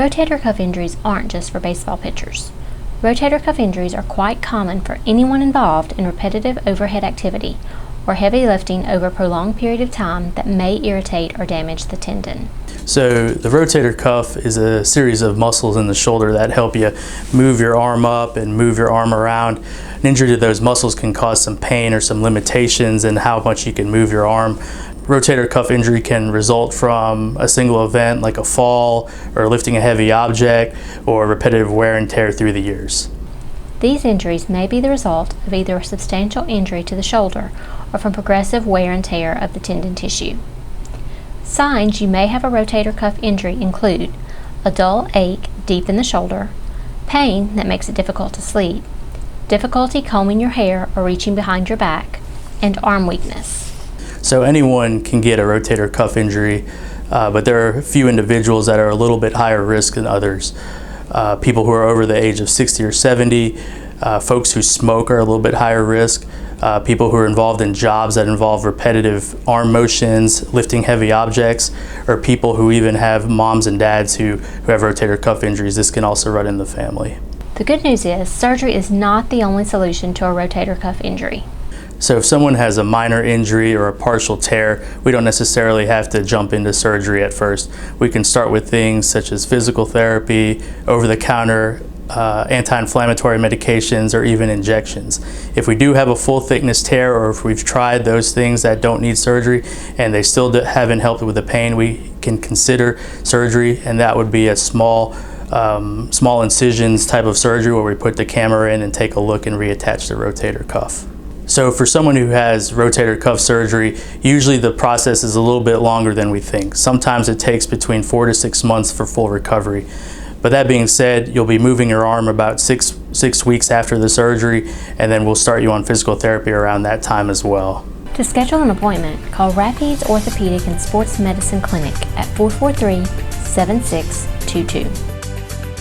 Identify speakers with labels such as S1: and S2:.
S1: Rotator cuff injuries aren't just for baseball pitchers. Rotator cuff injuries are quite common for anyone involved in repetitive overhead activity or heavy lifting over a prolonged period of time that may irritate or damage the tendon.
S2: So the rotator cuff is a series of muscles in the shoulder that help you move your arm up and move your arm around. An injury to those muscles can cause some pain or some limitations in how much you can move your arm. Rotator cuff injury can result from a single event like a fall or lifting a heavy object or repetitive wear and tear through the years.
S1: These injuries may be the result of either a substantial injury to the shoulder or from progressive wear and tear of the tendon tissue. Signs you may have a rotator cuff injury include a dull ache deep in the shoulder, pain that makes it difficult to sleep, difficulty combing your hair or reaching behind your back, and arm weakness.
S2: So anyone can get a rotator cuff injury, but there are a few individuals that are a little bit higher risk than others. People who are over the age of 60 or 70, folks who smoke are a little bit higher risk, people who are involved in jobs that involve repetitive arm motions, lifting heavy objects, or people who even have moms and dads who have rotator cuff injuries. This can also run in the family.
S1: The good news is surgery is not the only solution to a rotator cuff injury.
S2: So if someone has a minor injury or a partial tear, we don't necessarily have to jump into surgery at first. We can start with things such as physical therapy, over-the-counter anti-inflammatory medications, or even injections. If we do have a full thickness tear, or if we've tried those things that don't need surgery and they still haven't helped with the pain, we can consider surgery, and that would be a small incisions type of surgery where we put the camera in and take a look and reattach the rotator cuff. So for someone who has rotator cuff surgery, usually the process is a little bit longer than we think. Sometimes it takes between 4 to 6 months for full recovery. But that being said, you'll be moving your arm about six weeks after the surgery, and then we'll start you on physical therapy around that time as well.
S1: To schedule an appointment, call Rapides Orthopedic and Sports Medicine Clinic at 443-7622.